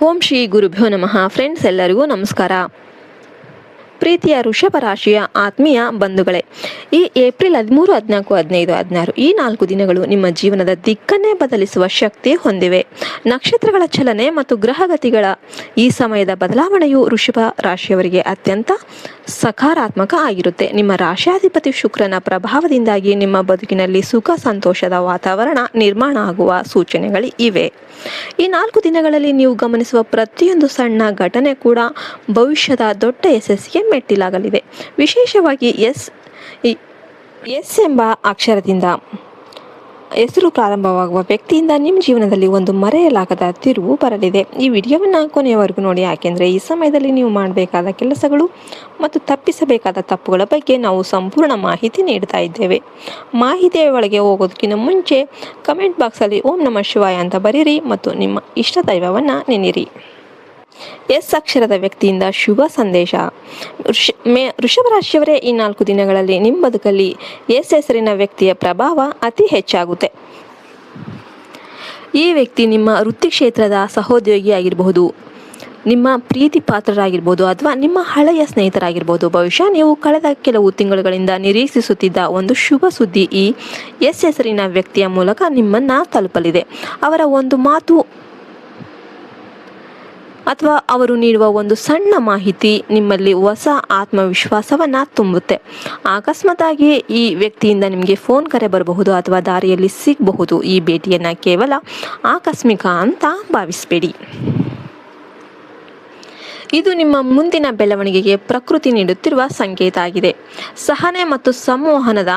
ಓಂ ಶ್ರೀ ಗುರುಭ್ಯೋ ನಮಃ. ಫ್ರೆಂಡ್ಸ್, ಎಲ್ಲರಿಗೂ ನಮಸ್ಕಾರ. ಪ್ರೀತಿಯ ವೃಷಭ ರಾಶಿಯ ಆತ್ಮೀಯ ಬಂಧುಗಳೇ, ಈ ಏಪ್ರಿಲ್ 13, 14, 15, 16 ಈ 4 ದಿನಗಳು ನಿಮ್ಮ ಜೀವನದ ದಿಕ್ಕನ್ನೇ ಬದಲಿಸುವ ಶಕ್ತಿ ಹೊಂದಿವೆ. ನಕ್ಷತ್ರಗಳ ಚಲನೆ ಮತ್ತು ಗ್ರಹಗತಿಗಳ ಈ ಸಮಯದ ಬದಲಾವಣೆಯು ವೃಷಭ ರಾಶಿಯವರಿಗೆ ಅತ್ಯಂತ ಸಕಾರಾತ್ಮಕ ಆಗಿರುತ್ತೆ. ನಿಮ್ಮ ರಾಶಿಯಾಧಿಪತಿ ಶುಕ್ರನ ಪ್ರಭಾವದಿಂದಾಗಿ ನಿಮ್ಮ ಬದುಕಿನಲ್ಲಿ ಸುಖ ಸಂತೋಷದ ವಾತಾವರಣ ನಿರ್ಮಾಣ ಆಗುವ ಸೂಚನೆಗಳು ಇವೆ. ಈ 4 ದಿನಗಳಲ್ಲಿ ನೀವು ಗಮನಿಸುವ ಪ್ರತಿಯೊಂದು ಸಣ್ಣ ಘಟನೆ ಕೂಡ ಭವಿಷ್ಯದ ದೊಡ್ಡ ಯಶಸ್ಸಿಗೆ ಮೆಟ್ಟಿಲಾಗಲಿದೆ. ವಿಶೇಷವಾಗಿ ಎಸ್ ಎಂಬ ಅಕ್ಷರದಿಂದ ಹೆಸರು ಪ್ರಾರಂಭವಾಗುವ ವ್ಯಕ್ತಿಯಿಂದ ನಿಮ್ಮ ಜೀವನದಲ್ಲಿ ಒಂದು ಮರೆಯಲಾಗದ ತಿರುವು ಬರಲಿದೆ. ಈ ವಿಡಿಯೋವನ್ನು ಕೊನೆಯವರೆಗೂ ನೋಡಿ, ಯಾಕೆಂದರೆ ಈ ಸಮಯದಲ್ಲಿ ನೀವು ಮಾಡಬೇಕಾದ ಕೆಲಸಗಳು ಮತ್ತು ತಪ್ಪಿಸಬೇಕಾದ ತಪ್ಪುಗಳ ಬಗ್ಗೆ ನಾವು ಸಂಪೂರ್ಣ ಮಾಹಿತಿ ನೀಡ್ತಾ ಇದ್ದೇವೆ. ಮಾಹಿತಿಯ ಒಳಗೆ ಹೋಗೋದಕ್ಕಿಂತ ಮುಂಚೆ ಕಮೆಂಟ್ ಬಾಕ್ಸಲ್ಲಿ ಓಂ ನಮಃ ಶಿವಾಯ ಅಂತ ಬರೀರಿ ಮತ್ತು ನಿಮ್ಮ ಇಷ್ಟ ದೈವವನ್ನು ನೆನೆಯಿರಿ. ಎಸ್ ಅಕ್ಷರದ ವ್ಯಕ್ತಿಯಿಂದ ಶುಭ ಸಂದೇಶ. ವೃಷಭ ರಾಶಿಯವರೇ, ಈ 4 ದಿನಗಳಲ್ಲಿ ನಿಮ್ಮ ಬದುಕಲ್ಲಿ ಎಸ್ ಹೆಸರಿನ ವ್ಯಕ್ತಿಯ ಪ್ರಭಾವ ಅತಿ ಹೆಚ್ಚಾಗುತ್ತೆ. ಈ ವ್ಯಕ್ತಿ ನಿಮ್ಮ ವೃತ್ತಿ ಕ್ಷೇತ್ರದ ಸಹೋದ್ಯೋಗಿ ಆಗಿರಬಹುದು, ನಿಮ್ಮ ಪ್ರೀತಿ ಪಾತ್ರರಾಗಿರ್ಬೋದು ಅಥವಾ ನಿಮ್ಮ ಹಳೆಯ ಸ್ನೇಹಿತರಾಗಿರ್ಬೋದು. ಬಹುಶಃ ನೀವು ಕಳೆದ ಕೆಲವು ತಿಂಗಳುಗಳಿಂದ ನಿರೀಕ್ಷಿಸುತ್ತಿದ್ದ ಒಂದು ಶುಭ ಸುದ್ದಿ ಈ ಎಸ್ ಹೆಸರಿನ ವ್ಯಕ್ತಿಯ ಮೂಲಕ ನಿಮ್ಮನ್ನು ತಲುಪಲಿದೆ. ಅವರ ಒಂದು ಮಾತು ಅಥವಾ ಅವರು ನೀಡುವ ಒಂದು ಸಣ್ಣ ಮಾಹಿತಿ ನಿಮ್ಮಲ್ಲಿ ಹೊಸ ಆತ್ಮವಿಶ್ವಾಸವನ್ನು ತುಂಬುತ್ತೆ. ಅಕಸ್ಮಾತ್ತಾಗಿ ಈ ವ್ಯಕ್ತಿಯಿಂದ ನಿಮಗೆ ಫೋನ್ ಕರೆ ಬರಬಹುದು ಅಥವಾ ದಾರಿಯಲ್ಲಿ ಸಿಗಬಹುದು. ಈ ಭೇಟಿಯನ್ನು ಕೇವಲ ಆಕಸ್ಮಿಕ ಅಂತ ಭಾವಿಸಬೇಡಿ. ಇದು ನಿಮ್ಮ ಮುಂದಿನ ಬೆಳವಣಿಗೆಗೆ ಪ್ರಕೃತಿ ನೀಡುತ್ತಿರುವ ಸಂಕೇತ ಆಗಿದೆ. ಸಹನೆ ಮತ್ತು ಸಂವಹನದ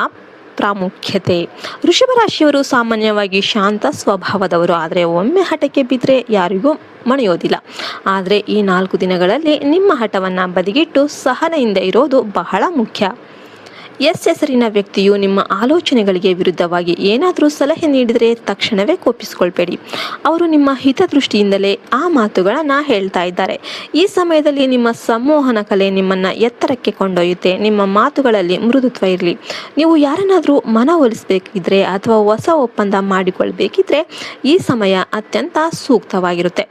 ಪ್ರಾಮುಖ್ಯತೆ. ವೃಷಭ ರಾಶಿಯವರು ಸಾಮಾನ್ಯವಾಗಿ ಶಾಂತ ಸ್ವಭಾವದವರು, ಆದರೆ ಒಮ್ಮೆ ಹಠಕ್ಕೆ ಬಿದ್ದರೆ ಯಾರಿಗೂ ಮಣಿಯೋದಿಲ್ಲ. ಆದರೆ ಈ 4 ದಿನಗಳಲ್ಲಿ ನಿಮ್ಮ ಹಠವನ್ನು ಬದಿಗಿಟ್ಟು ಸಹನೆಯಿಂದ ಇರೋದು ಬಹಳ ಮುಖ್ಯ. ಎಸ್ ಹೆಸರಿನ ವ್ಯಕ್ತಿಯು ನಿಮ್ಮ ಆಲೋಚನೆಗಳಿಗೆ ವಿರುದ್ಧವಾಗಿ ಏನಾದರೂ ಸಲಹೆ ನೀಡಿದರೆ ತಕ್ಷಣವೇ ಕೋಪಿಸಿಕೊಳ್ಬೇಡಿ. ಅವರು ನಿಮ್ಮ ಹಿತದೃಷ್ಟಿಯಿಂದಲೇ ಆ ಮಾತುಗಳನ್ನು ಹೇಳ್ತಾ ಇದ್ದಾರೆ. ಈ ಸಮಯದಲ್ಲಿ ನಿಮ್ಮ ಸಂವಹನ ಕಲೆ ನಿಮ್ಮನ್ನು ಎತ್ತರಕ್ಕೆ ಕೊಂಡೊಯ್ಯುತ್ತೆ. ನಿಮ್ಮ ಮಾತುಗಳಲ್ಲಿ ಮೃದುತ್ವ ಇರಲಿ. ನೀವು ಯಾರನ್ನಾದರೂ ಮನವೊಲಿಸಬೇಕಿದ್ರೆ ಅಥವಾ ಹೊಸ ಒಪ್ಪಂದ ಮಾಡಿಕೊಳ್ಬೇಕಿದ್ರೆ ಈ ಸಮಯ ಅತ್ಯಂತ ಸೂಕ್ತವಾಗಿರುತ್ತೆ.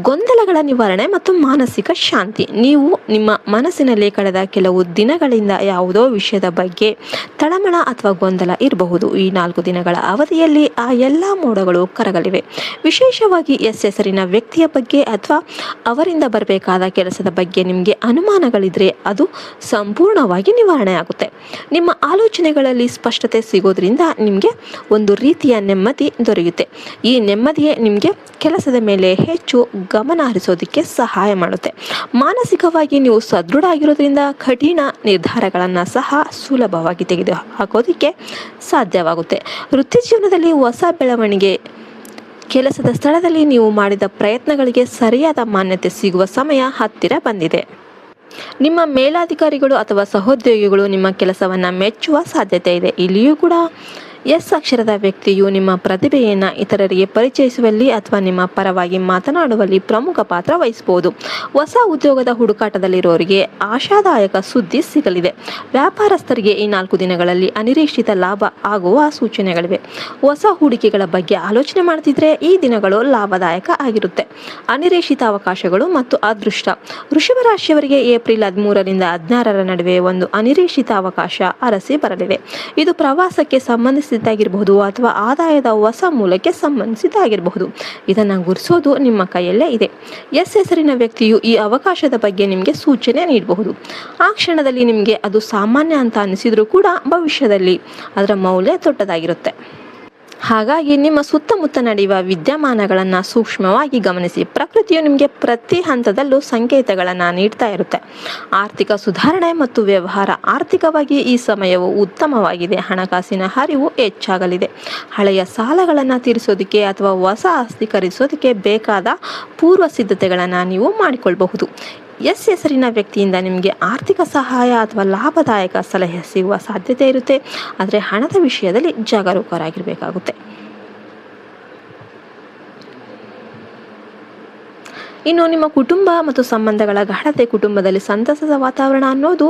ಗೊಂದಲಗಳ ನಿವಾರಣೆ ಮತ್ತು ಮಾನಸಿಕ ಶಾಂತಿ. ನೀವು ನಿಮ್ಮ ಮನಸ್ಸಿನಲ್ಲಿ ಕಳೆದ ಕೆಲವು ದಿನಗಳಿಂದ ಯಾವುದೋ ವಿಷಯದ ಬಗ್ಗೆ ತಳಮಳ ಅಥವಾ ಗೊಂದಲ ಇರಬಹುದು. ಈ 4 ದಿನಗಳ ಅವಧಿಯಲ್ಲಿ ಆ ಎಲ್ಲ ಮೋಡಗಳು ಕರಗಲಿವೆ. ವಿಶೇಷವಾಗಿ ಎಸ್ ಹೆಸರಿನ ವ್ಯಕ್ತಿಯ ಬಗ್ಗೆ ಅಥವಾ ಅವರಿಂದ ಬರಬೇಕಾದ ಕೆಲಸದ ಬಗ್ಗೆ ನಿಮಗೆ ಅನುಮಾನಗಳಿದ್ರೆ ಅದು ಸಂಪೂರ್ಣವಾಗಿ ನಿವಾರಣೆ ಆಗುತ್ತೆ. ನಿಮ್ಮ ಆಲೋಚನೆಗಳಲ್ಲಿ ಸ್ಪಷ್ಟತೆ ಸಿಗೋದ್ರಿಂದ ನಿಮಗೆ ಒಂದು ರೀತಿಯ ನೆಮ್ಮದಿ ದೊರೆಯುತ್ತೆ. ಈ ನೆಮ್ಮದಿಯೇ ನಿಮಗೆ ಕೆಲಸದ ಮೇಲೆ ಹೆಚ್ಚು ಗಮನ ಹರಿಸೋದಕ್ಕೆ ಸಹಾಯ ಮಾಡುತ್ತೆ. ಮಾನಸಿಕವಾಗಿ ನೀವು ಸದೃಢ ಆಗಿರೋದ್ರಿಂದ ಕಠಿಣ ನಿರ್ಧಾರಗಳನ್ನು ಸಹ ಸುಲಭವಾಗಿ ತೆಗೆದುಹಾಕೋದಕ್ಕೆ ಸಾಧ್ಯವಾಗುತ್ತೆ. ವೃತ್ತಿ ಜೀವನದಲ್ಲಿ ಹೊಸ ಬೆಳವಣಿಗೆ. ಕೆಲಸದ ಸ್ಥಳದಲ್ಲಿ ನೀವು ಮಾಡಿದ ಪ್ರಯತ್ನಗಳಿಗೆ ಸರಿಯಾದ ಮಾನ್ಯತೆ ಸಿಗುವ ಸಮಯ ಹತ್ತಿರ ಬಂದಿದೆ. ನಿಮ್ಮ ಮೇಲಾಧಿಕಾರಿಗಳು ಅಥವಾ ಸಹೋದ್ಯೋಗಿಗಳು ನಿಮ್ಮ ಕೆಲಸವನ್ನು ಮೆಚ್ಚುವ ಸಾಧ್ಯತೆ ಇದೆ. ಇಲ್ಲಿಯೂ ಕೂಡ ಎಸ್ ಅಕ್ಷರದ ವ್ಯಕ್ತಿಯು ನಿಮ್ಮ ಪ್ರತಿಭೆಯನ್ನು ಇತರರಿಗೆ ಪರಿಚಯಿಸುವಲ್ಲಿ ಅಥವಾ ನಿಮ್ಮ ಪರವಾಗಿ ಮಾತನಾಡುವಲ್ಲಿ ಪ್ರಮುಖ ಪಾತ್ರ ವಹಿಸಬಹುದು. ಹೊಸ ಉದ್ಯೋಗದ ಹುಡುಕಾಟದಲ್ಲಿರೋರಿಗೆ ಆಶಾದಾಯಕ ಸುದ್ದಿ ಸಿಗಲಿದೆ. ವ್ಯಾಪಾರಸ್ಥರಿಗೆ ಈ 4 ದಿನಗಳಲ್ಲಿ ಅನಿರೀಕ್ಷಿತ ಲಾಭ ಆಗುವ ಸೂಚನೆಗಳಿವೆ. ಹೊಸ ಹೂಡಿಕೆಗಳ ಬಗ್ಗೆ ಆಲೋಚನೆ ಮಾಡ್ತಿದ್ರೆ ಈ ದಿನಗಳು ಲಾಭದಾಯಕ ಆಗಿರುತ್ತೆ. ಅನಿರೀಕ್ಷಿತ ಅವಕಾಶಗಳು ಮತ್ತು ಅದೃಷ್ಟ. ವೃಷಭ ರಾಶಿಯವರಿಗೆ ಏಪ್ರಿಲ್ 13ರಿಂದ 16ರ ನಡುವೆ ಒಂದು ಅನಿರೀಕ್ಷಿತ ಅವಕಾಶ ಅರಸಿ ಬರಲಿದೆ. ಇದು ಪ್ರವಾಸಕ್ಕೆ ಸಂಬಂಧಿಸಿದ್ದಾಗಿರಬಹುದು ಅಥವಾ ಆದಾಯದ ಹೊಸ ಮೂಲಕ್ಕೆ ಸಂಬಂಧಿಸಿದ್ದಾಗಿರಬಹುದು. ಇದನ್ನು ಗುರುತಿಸೋದು ನಿಮ್ಮ ಕೈಯಲ್ಲೇ ಇದೆ. ಎಸ್ ಹೆಸರಿನ ವ್ಯಕ್ತಿಯು ಈ ಅವಕಾಶದ ಬಗ್ಗೆ ನಿಮಗೆ ಸೂಚನೆ ನೀಡಬಹುದು. ಆ ಕ್ಷಣದಲ್ಲಿ ನಿಮಗೆ ಅದು ಸಾಮಾನ್ಯ ಅಂತ ಅನಿಸಿದರೂ ಕೂಡ ಭವಿಷ್ಯದಲ್ಲಿ ಅದರ ಮೌಲ್ಯ ದೊಡ್ಡದಾಗಿರುತ್ತೆ. ಹಾಗಾಗಿ ನಿಮ್ಮ ಸುತ್ತಮುತ್ತ ನಡೆಯುವ ವಿದ್ಯಮಾನಗಳನ್ನು ಸೂಕ್ಷ್ಮವಾಗಿ ಗಮನಿಸಿ. ಪ್ರಕೃತಿಯು ನಿಮಗೆ ಪ್ರತಿ ಹಂತದಲ್ಲೂ ಸಂಕೇತಗಳನ್ನು ನೀಡ್ತಾ ಇರುತ್ತೆ. ಆರ್ಥಿಕ ಸುಧಾರಣೆ ಮತ್ತು ವ್ಯವಹಾರ. ಆರ್ಥಿಕವಾಗಿ ಈ ಸಮಯವು ಉತ್ತಮವಾಗಿದೆ. ಹಣಕಾಸಿನ ಹರಿವು ಹೆಚ್ಚಾಗಲಿದೆ. ಹಳೆಯ ಸಾಲಗಳನ್ನು ತೀರಿಸೋದಕ್ಕೆ ಅಥವಾ ಹೊಸ ಆಸ್ತಿ ಖರೀದಿಸೋದಕ್ಕೆ ಬೇಕಾದ ಪೂರ್ವ ಸಿದ್ಧತೆಗಳನ್ನು ನೀವು ಮಾಡಿಕೊಳ್ಬಹುದು. ಎಸ್ ಹೆಸರಿನ ವ್ಯಕ್ತಿಯಿಂದ ನಿಮಗೆ ಆರ್ಥಿಕ ಸಹಾಯ ಅಥವಾ ಲಾಭದಾಯಕ ಸಲಹೆ ಸಿಗುವ ಸಾಧ್ಯತೆ ಇರುತ್ತೆ. ಆದರೆ ಹಣದ ವಿಷಯದಲ್ಲಿ ಜಾಗರೂಕರಾಗಿರಬೇಕಾಗುತ್ತೆ. ಇನ್ನು ನಿಮ್ಮ ಕುಟುಂಬ ಮತ್ತು ಸಂಬಂಧಗಳ ಗಾಢತೆ. ಕುಟುಂಬದಲ್ಲಿ ಸಂತಸದ ವಾತಾವರಣ ಅನ್ನೋದು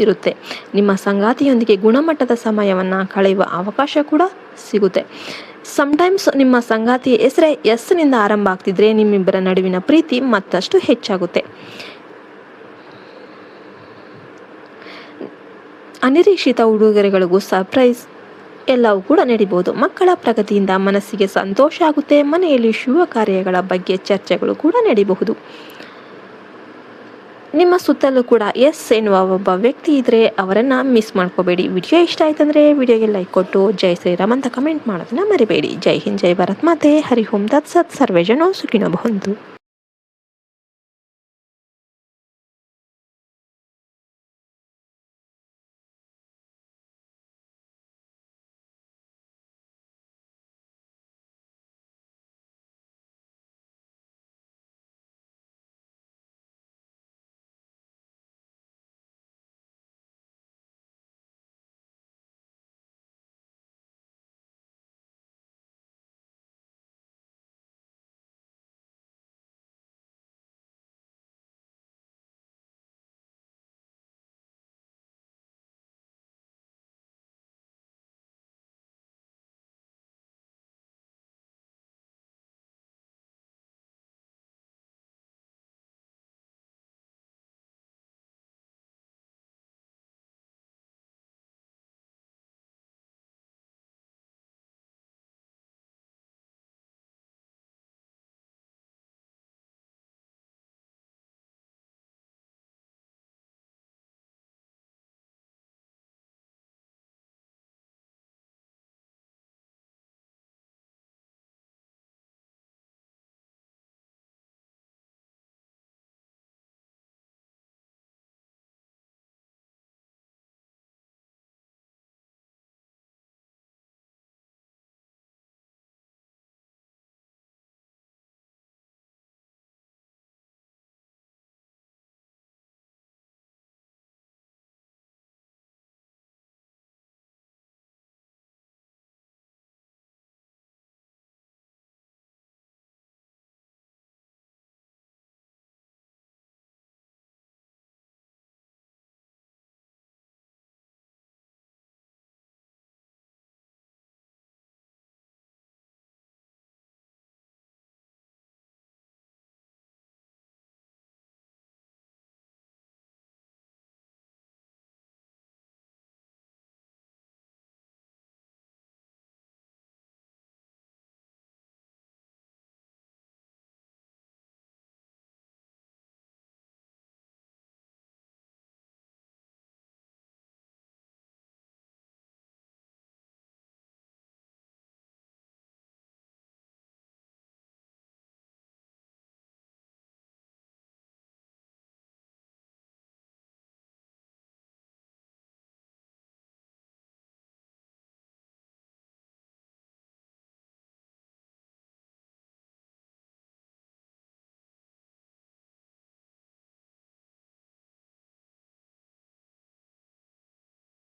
ಇರುತ್ತೆ. ನಿಮ್ಮ ಸಂಗಾತಿಯೊಂದಿಗೆ ಗುಣಮಟ್ಟದ ಸಮಯವನ್ನು ಕಳೆಯುವ ಅವಕಾಶ ಕೂಡ ಸಿಗುತ್ತೆ. ಸಮಟೈಮ್ಸ್ ನಿಮ್ಮ ಸಂಗಾತಿಯ ಹೆಸರೇ ಎಸ್ನಿಂದ ಆರಂಭ ಆಗ್ತಿದ್ರೆ ನಿಮ್ಮಿಬ್ಬರ ನಡುವಿನ ಪ್ರೀತಿ ಮತ್ತಷ್ಟು ಹೆಚ್ಚಾಗುತ್ತೆ. ಅನಿರೀಕ್ಷಿತ ಉಡುಗೊರೆಗಳಿಗೂ ಸರ್ಪ್ರೈಸ್ ಎಲ್ಲವೂ ಕೂಡ ನಡೀಬಹುದು. ಮಕ್ಕಳ ಪ್ರಗತಿಯಿಂದ ಮನಸ್ಸಿಗೆ ಸಂತೋಷ ಆಗುತ್ತೆ. ಮನೆಯಲ್ಲಿ ಶುಭ ಕಾರ್ಯಗಳ ಬಗ್ಗೆ ಚರ್ಚೆಗಳು ಕೂಡ ನಡೀಬಹುದು. ನಿಮ್ಮ ಸುತ್ತಲೂ ಕೂಡ ಎಸ್ ಎನ್ನುವ ಒಬ್ಬ ವ್ಯಕ್ತಿ ಇದ್ರೆ ಅವರನ್ನು ಮಿಸ್ ಮಾಡ್ಕೋಬೇಡಿ. ವಿಡಿಯೋ ಇಷ್ಟ ಆಯ್ತಂದ್ರೆ ವಿಡಿಯೋಗೆ ಲೈಕ್ ಕೊಟ್ಟು ಜೈ ಶ್ರೀರಾಮ್ ಅಂತ ಕಮೆಂಟ್ ಮಾಡೋದನ್ನ ಮರಿಬೇಡಿ. ಜೈ ಹಿಂದ್, ಜೈ ಭಾರತ್ ಮಾತೆ, ಹರಿ ಓಂ ತತ್ಸತ್, ಸರ್ವೇ ಜನೋ ಸುಖಿನೋ ಭವಂತು.